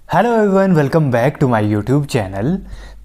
Hello everyone, welcome back to my YouTube channel.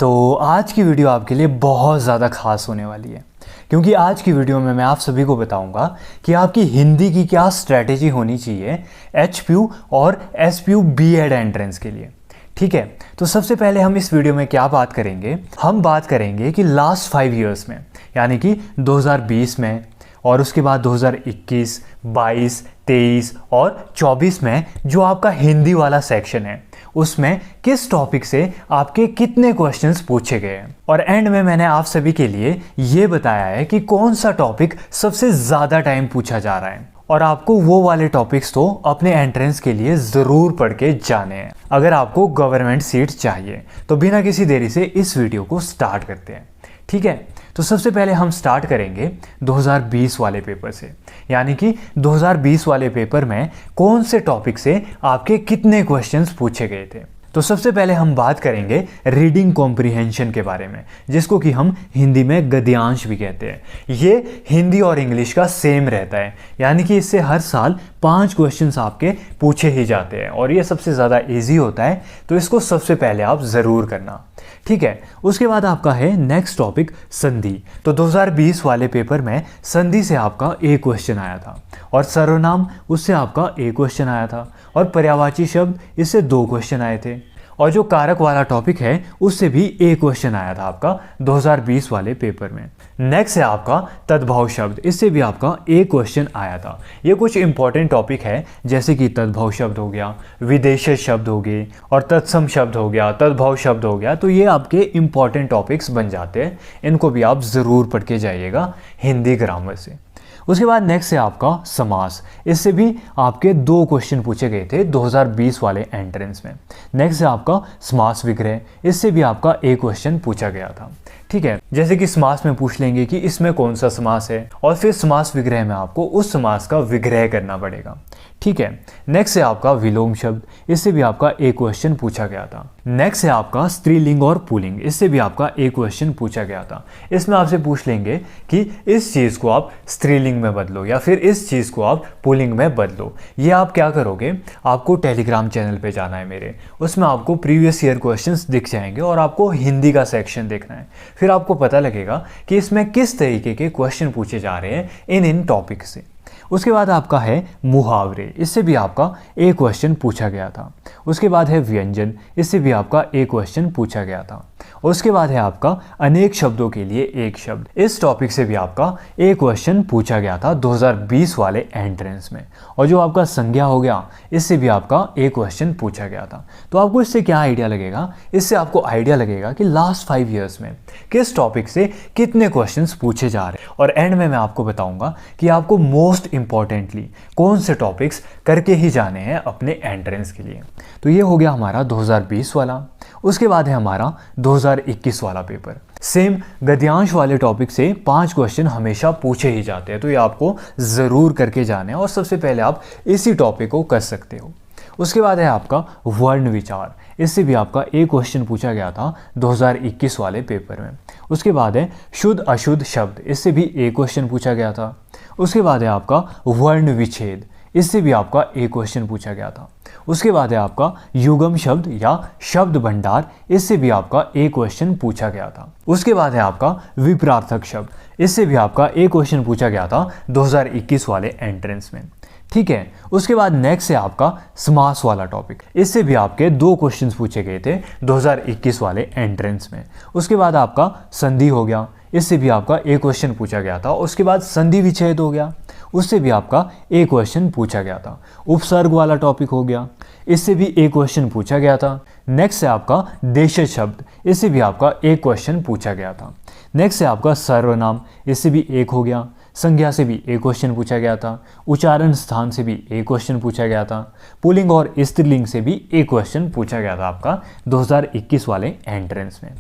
तो आज की वीडियो आपके लिए बहुत ज़्यादा खास होने वाली है, क्योंकि आज की वीडियो में मैं आप सभी को बताऊंगा कि आपकी हिंदी की क्या स्ट्रैटेजी होनी चाहिए एचपीयू और एसपीयू बीएड एंट्रेंस के लिए। ठीक है, तो सबसे पहले हम इस वीडियो में क्या बात करेंगे, हम बात करेंगे कि लास्ट 5 ईयर्स में, यानी कि 2020 में और उसके बाद 2021, 22, 23 और 24 में जो आपका हिंदी वाला सेक्शन है उसमें किस टॉपिक से आपके कितने क्वेश्चंस पूछे गए हैं। और एंड में मैंने आप सभी के लिए ये बताया है कि कौन सा टॉपिक सबसे ज़्यादा टाइम पूछा जा रहा है, और आपको वो वाले टॉपिक्स तो अपने एंट्रेंस के लिए ज़रूर पढ़ के जाने हैं अगर आपको गवर्नमेंट सीट चाहिए। तो बिना किसी देरी से इस वीडियो को स्टार्ट करते हैं। ठीक है, तो सबसे पहले हम स्टार्ट करेंगे 2020 वाले पेपर से, यानी कि 2020 वाले पेपर में कौन से टॉपिक से आपके कितने क्वेश्चंस पूछे गए थे। तो सबसे पहले हम बात करेंगे रीडिंग कॉम्प्रिहेंशन के बारे में, जिसको कि हम हिंदी में गद्यांश भी कहते हैं। ये हिंदी और इंग्लिश का सेम रहता है, यानी कि इससे हर साल 5 क्वेश्चंस आपके पूछे ही जाते हैं और ये सबसे ज़्यादा इजी होता है, तो इसको सबसे पहले आप ज़रूर करना। ठीक है, उसके बाद आपका है नेक्स्ट टॉपिक संधि। तो 2020 वाले पेपर में संधि से आपका एक क्वेश्चन आया था, और सर्वनाम उससे आपका एक क्वेश्चन आया था, और पर्यायवाची शब्द इससे 2 क्वेश्चन आए थे, और जो कारक वाला टॉपिक है उससे भी एक क्वेश्चन आया था आपका 2020 वाले पेपर में। नेक्स्ट है आपका तद्भव शब्द, इससे भी आपका एक क्वेश्चन आया था। ये कुछ इंपॉर्टेंट टॉपिक है, जैसे कि तद्भव शब्द हो गया, विदेशी शब्द हो गए, और तत्सम शब्द हो गया, तद्भव शब्द हो गया। तो ये आपके इंपॉर्टेंट टॉपिक्स बन जाते हैं, इनको भी आप ज़रूर पढ़ के जाइएगा हिंदी ग्रामर से। उसके बाद नेक्स्ट है आपका समास, इससे भी आपके 2 क्वेश्चन पूछे गए थे 2020 वाले एंट्रेंस में। नेक्स्ट है आपका समास विग्रह, इससे भी आपका एक क्वेश्चन पूछा गया था। ठीक है, जैसे कि समास में पूछ लेंगे कि इसमें कौन सा समास है, और फिर समास विग्रह में आपको उस समास का विग्रह करना पड़ेगा। ठीक है, नेक्स्ट है आपका विलोम शब्द, इससे भी आपका एक क्वेश्चन पूछा गया था। नेक्स्ट है आपका स्त्रीलिंग और पुल्लिंग, इससे भी आपका एक क्वेश्चन पूछा गया था। इसमें आपसे पूछ लेंगे कि इस चीज़ को आप स्त्रीलिंग में बदलो या फिर इस चीज़ को आप पुल्लिंग में बदलो। ये आप क्या करोगे, आपको टेलीग्राम चैनल पे जाना है मेरे, उसमें आपको प्रीवियस ईयर क्वेश्चंस दिख जाएंगे और आपको हिंदी का सेक्शन देखना है। फिर आपको पता लगेगा कि इसमें किस तरीके के क्वेश्चन पूछे जा रहे हैं इन टॉपिक से। उसके बाद आपका है मुहावरे, इससे भी आपका एक क्वेश्चन पूछा गया था। उसके बाद है व्यंजन, इससे भी आपका एक क्वेश्चन पूछा गया था। उसके बाद है आपका अनेक शब्दों के लिए एक शब्द, इस टॉपिक से भी आपका एक क्वेश्चन पूछा गया था 2020 वाले एंट्रेंस में। और जो आपका संज्ञा हो गया, इससे भी आपका एक क्वेश्चन पूछा गया था। तो आपको इससे क्या आइडिया लगेगा, इससे आपको आइडिया लगेगा कि लास्ट 5 ईयर्स में किस टॉपिक से कितने क्वेश्चंस पूछे जा रहे हैं। और एंड में मैं आपको बताऊंगा कि आपको मोस्ट इंपॉर्टेंटली कौन से टॉपिक्स करके ही जाने हैं अपने एंट्रेंस के लिए। तो ये हो गया हमारा 2020 वाला। उसके बाद है हमारा 2021 वाला पेपर। सेम गद्यांश वाले टॉपिक से 5 क्वेश्चन हमेशा पूछे ही जाते हैं, तो ये आपको ज़रूर करके जाने हैं, और सबसे पहले आप इसी टॉपिक को कर सकते हो। उसके बाद है आपका वर्ण विचार, इससे भी आपका एक क्वेश्चन पूछा गया था 2021 वाले पेपर में। उसके बाद है शुद्ध अशुद्ध शब्द, इससे भी एक क्वेश्चन पूछा गया था। उसके बाद है आपका वर्ण विच्छेद, इससे भी आपका एक क्वेश्चन पूछा गया था। उसके बाद है आपका युगम शब्द या शब्द भंडार, इससे भी आपका एक क्वेश्चन पूछा गया था। उसके बाद है आपका विपरार्थक शब्द, इससे भी आपका एक क्वेश्चन पूछा गया था 2021 वाले एंट्रेंस में। ठीक है, उसके बाद नेक्स्ट है आपका समास वाला टॉपिक, इससे भी आपके 2 क्वेश्चन पूछे गए थे 2021 वाले एंट्रेंस में। उसके बाद आपका संधि हो गया, इससे भी आपका एक क्वेश्चन पूछा गया था। उसके बाद संधि विच्छेद हो गया, उससे भी आपका एक क्वेश्चन पूछा गया था। उपसर्ग वाला टॉपिक हो गया, इससे भी एक क्वेश्चन पूछा गया था। नेक्स्ट है आपका देशज शब्द, इससे भी आपका एक क्वेश्चन पूछा गया था। नेक्स्ट है आपका सर्वनाम, इससे भी एक हो गया। संज्ञा से भी एक क्वेश्चन पूछा गया था। उच्चारण स्थान से भी एक क्वेश्चन पूछा गया था। पुल्लिंग और स्त्रीलिंग से भी एक क्वेश्चन पूछा गया था आपका 2021 वाले एंट्रेंस में।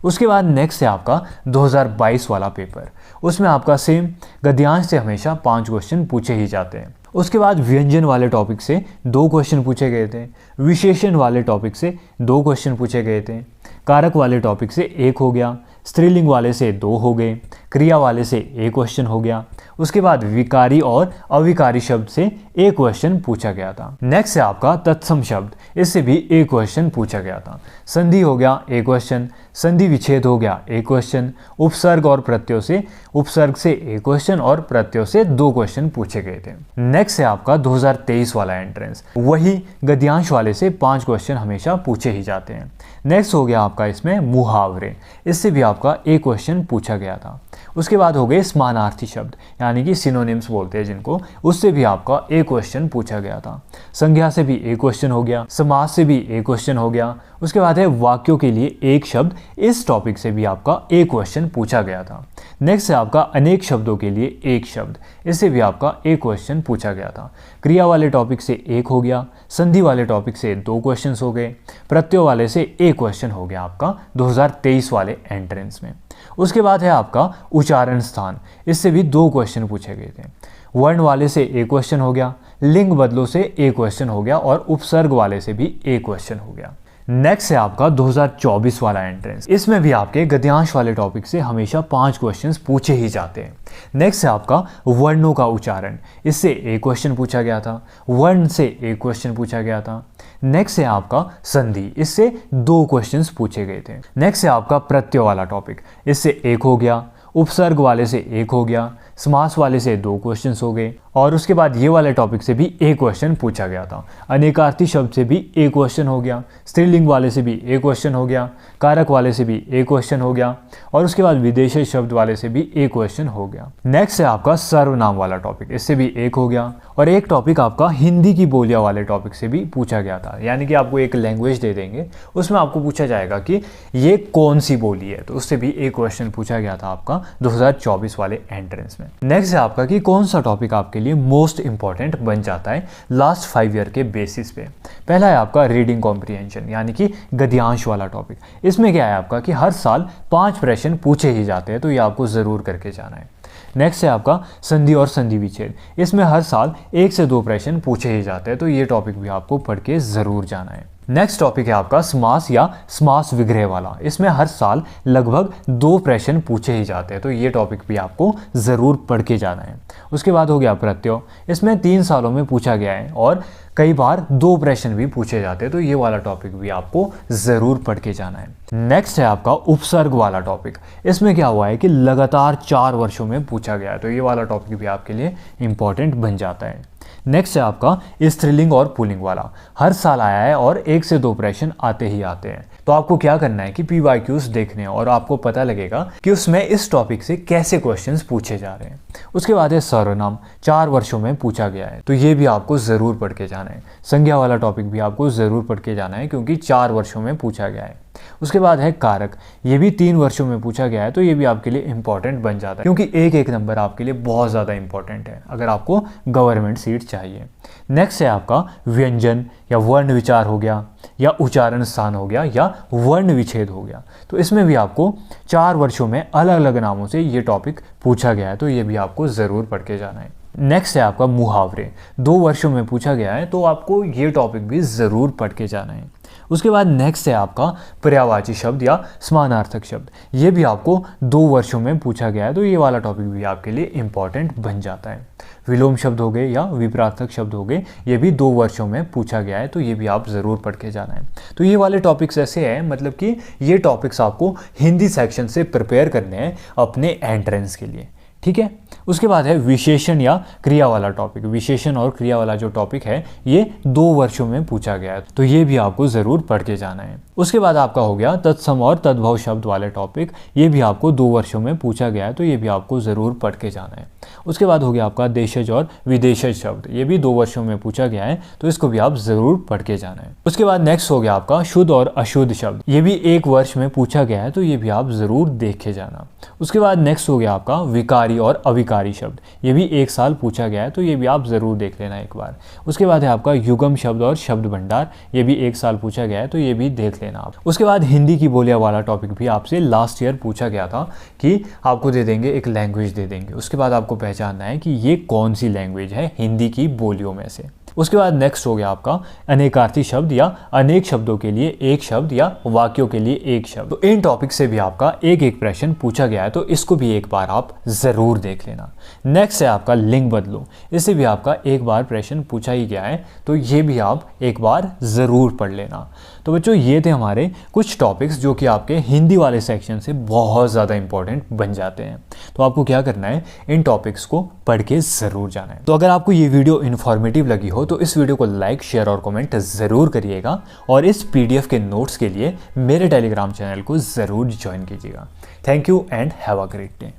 उसके बाद नेक्स्ट है आपका 2022 वाला पेपर, उसमें आपका सेम गद्यांश से हमेशा 5 क्वेश्चन पूछे ही जाते हैं। उसके बाद व्यंजन वाले टॉपिक से 2 क्वेश्चन पूछे गए थे। विशेषण वाले टॉपिक से 2 क्वेश्चन पूछे गए थे। कारक वाले टॉपिक से एक हो गया। स्त्रीलिंग वाले से 2 हो गए, क्रिया वाले से 1 क्वेश्चन हो गया। उसके बाद विकारी और अविकारी शब्द से 1 क्वेश्चन पूछा गया था। नेक्स्ट है आपका तत्सम शब्द, इससे भी 1 क्वेश्चन पूछा गया था। संधि हो गया 1 क्वेश्चन, संधि विच्छेद हो गया 1 क्वेश्चन, उपसर्ग और प्रत्यय से 1 क्वेश्चन और प्रत्यय से 2 क्वेश्चन पूछे गए थे। नेक्स्ट है आपका 2023 वाला एंट्रेंस, वही गद्यांश वाले से 5 क्वेश्चन हमेशा पूछे ही जाते हैं। नेक्स्ट हो गया आपका इसमें मुहावरे, इससे भी आपका 1 क्वेश्चन पूछा गया था। उसके बाद हो गए समानार्थी शब्द यानी कि सिनोनिम्स बोलते हैं जिनको, उससे भी आपका 1 क्वेश्चन पूछा गया था। संज्ञा से भी 1 क्वेश्चन हो गया, समास से भी 1 क्वेश्चन हो गया। उसके बाद है वाक्यों के लिए 1 शब्द, इस टॉपिक से भी आपका 1 क्वेश्चन पूछा गया था। नेक्स्ट है आपका अनेक शब्दों के लिए 1 शब्द, इससे भी आपका 1 क्वेश्चन पूछा गया था। क्रिया वाले टॉपिक से 1 हो गया, संधि वाले टॉपिक से 2 क्वेश्चन हो गए, प्रत्यय वाले से 1 क्वेश्चन हो गया आपका 2023 वाले एंट्रेंस में। उसके बाद है आपका उच्चारण स्थान, इससे भी 2 क्वेश्चन पूछे गए थे। वर्ण वाले से 1 क्वेश्चन हो गया, लिंग बदलों से 1 क्वेश्चन हो गया और उपसर्ग वाले से भी 1 क्वेश्चन हो गया। नेक्स्ट है आपका 2024 वाला एंट्रेंस, इसमें भी आपके गद्यांश वाले टॉपिक से हमेशा 5 क्वेश्चंस पूछे ही जाते हैं। नेक्स्ट है आपका वर्णों का उच्चारण, इससे 1 क्वेश्चन पूछा गया था। वर्ण से 1 क्वेश्चन पूछा गया था। नेक्स्ट है आपका संधि, इससे 2 क्वेश्चंस पूछे गए थे। नेक्स्ट है आपका प्रत्यय वाला टॉपिक, इससे 1 हो गया, उपसर्ग वाले से 1 हो गया, समास वाले से 2 क्वेश्चंस हो गए और उसके बाद ये वाले टॉपिक से भी 1 क्वेश्चन पूछा गया था। अनेकार्थी शब्द से भी 1 क्वेश्चन हो गया, स्त्रीलिंग वाले से भी 1 क्वेश्चन हो गया, कारक वाले से भी 1 क्वेश्चन हो गया और उसके बाद विदेशी शब्द वाले से भी 1 क्वेश्चन हो गया। नेक्स्ट है आपका सर्वनाम वाला टॉपिक, इससे भी 1 हो गया और एक टॉपिक आपका हिंदी की बोलियां वाले टॉपिक से भी पूछा गया था। यानी कि आपको एक लैंग्वेज दे देंगे, उसमें आपको पूछा जाएगा कि ये कौन सी बोली है, तो उससे भी 1 क्वेश्चन पूछा गया था आपका 2024 वाले एंट्रेंस में। नेक्स्ट है आपका कि कौन सा टॉपिक आपके लिए मोस्ट इंपॉर्टेंट बन जाता है लास्ट 5 ईयर के बेसिस पे। पहला है आपका रीडिंग कॉम्प्रिहेंशन यानी कि गद्यांश वाला टॉपिक। इसमें क्या है आपका कि हर साल 5 प्रश्न पूछे ही जाते हैं, तो ये आपको ज़रूर करके जाना है। नेक्स्ट है आपका संधि और संधि विच्छेद, इसमें हर साल 1 से 2 प्रश्न पूछे ही जाते हैं, तो ये टॉपिक भी आपको पढ़ के ज़रूर जाना है। नेक्स्ट टॉपिक है आपका समास या समास विग्रह वाला, इसमें हर साल लगभग 2 प्रश्न पूछे ही जाते हैं, तो ये टॉपिक भी आपको ज़रूर पढ़ के जाना है। उसके बाद हो गया प्रत्यय, इसमें 3 सालों में पूछा गया है और कई बार 2 प्रश्न भी पूछे जाते हैं, तो ये वाला टॉपिक भी आपको ज़रूर पढ़ के जाना है। नेक्स्ट है आपका उपसर्ग वाला टॉपिक, इसमें क्या हुआ है कि लगातार 4 वर्षों में पूछा गया है, तो ये वाला टॉपिक भी आपके लिए इंपॉर्टेंट बन जाता है। नेक्स्ट है आपका स्त्रीलिंग और पुल्लिंग वाला, हर साल आया है और 1 से 2 प्रश्न आते ही आते हैं, तो आपको क्या करना है कि PYQs देखने हैं और आपको पता लगेगा कि उसमें इस टॉपिक से कैसे क्वेश्चंस पूछे जा रहे हैं। उसके बाद है सर्वनाम, 4 वर्षों में पूछा गया है, तो ये भी आपको ज़रूर पढ़ के जाना है। संज्ञा वाला टॉपिक भी आपको ज़रूर पढ़ के जाना है क्योंकि 4 वर्षों में पूछा गया है। उसके बाद है कारक, ये भी 3 वर्षों में पूछा गया है, तो ये भी आपके लिए इंपॉर्टेंट बन जाता है क्योंकि एक नंबर आपके लिए बहुत ज़्यादा इंपॉर्टेंट है अगर आपको गवर्नमेंट सीट चाहिए। नेक्स्ट है आपका व्यंजन या वर्ण विचार हो गया या उच्चारण स्थान हो गया या वर्ण विच्छेद हो गया, तो इसमें भी आपको 4 वर्षों में अलग अलग नामों से ये टॉपिक पूछा गया है, तो ये भी आपको ज़रूर पढ़ के जाना है। नेक्स्ट है आपका मुहावरे, 2 वर्षों में पूछा गया है, तो आपको ये टॉपिक भी ज़रूर पढ़ के जाना है। उसके बाद नेक्स्ट है आपका पर्यायवाची शब्द या समानार्थक शब्द, ये भी आपको 2 वर्षों में पूछा गया है, तो ये वाला टॉपिक भी आपके लिए इंपॉर्टेंट बन जाता है। विलोम शब्द हो गए या विपरार्थक शब्द हो गए, ये भी 2 वर्षों में पूछा गया है, तो ये भी आप ज़रूर पढ़ के जाना है। तो ये वाले टॉपिक्स ऐसे हैं, मतलब कि ये टॉपिक्स आपको हिंदी सेक्शन से प्रिपेयर करने हैं अपने एंट्रेंस के लिए, ठीक है। उसके बाद है विशेषण या क्रिया वाला टॉपिक। विशेषण और क्रिया वाला जो टॉपिक है ये 2 वर्षों में पूछा गया है, तो ये भी आपको ज़रूर पढ़ के जाना है। उसके बाद आपका हो गया तत्सम और तद्भव शब्द वाले टॉपिक, ये भी आपको 2 वर्षों में पूछा गया है, तो ये भी आपको ज़रूर पढ़ के जाना है। उसके बाद हो गया आपका देशज और विदेशज शब्द, ये भी 2 वर्षों में पूछा गया है, तो इसको भी आप ज़रूर पढ़ के जाना है। उसके बाद नेक्स्ट हो गया आपका शुद्ध और अशुद्ध शब्द, ये भी 1 वर्ष में पूछा गया है, तो ये भी आप ज़रूर देख के जाना। उसके बाद नेक्स्ट हो गया आपका विकारी और अविकारी अविकारी शब्द, ये भी एक साल पूछा गया है, तो ये भी आप ज़रूर देख लेना एक बार। उसके बाद है आपका युगम शब्द और शब्द भंडार, ये भी एक साल पूछा गया है, तो ये भी देख लेना आप। उसके बाद हिंदी की बोलियां वाला टॉपिक भी आपसे लास्ट ईयर पूछा गया था कि आपको दे देंगे एक लैंग्वेज दे देंगे, उसके बाद आपको पहचानना है कि ये कौन सी लैंग्वेज है हिंदी की बोलियों में से। उसके बाद नेक्स्ट हो गया आपका अनेकार्थी शब्द या अनेक शब्दों के लिए एक शब्द या वाक्यों के लिए एक शब्द। तो इन टॉपिक से भी आपका एक एक प्रश्न पूछा गया है, तो इसको भी एक बार आप ज़रूर देख लेना। नेक्स्ट है आपका लिंग बदलो, इससे भी आपका एक बार प्रश्न पूछा ही गया है, तो ये भी आप एक बार ज़रूर पढ़ लेना। तो बच्चों ये थे हमारे कुछ टॉपिक्स जो कि आपके हिंदी वाले सेक्शन से बहुत ज़्यादा इंपॉर्टेंट बन जाते हैं। तो आपको क्या करना है, इन टॉपिक्स को पढ़ के ज़रूर जाना है। तो अगर आपको ये वीडियो इन्फॉर्मेटिव लगी हो तो इस वीडियो को लाइक, शेयर और कमेंट ज़रूर करिएगा, और इस PDF के नोट्स के लिए मेरे टेलीग्राम चैनल को ज़रूर ज्वाइन कीजिएगा। Thank you and have a great day.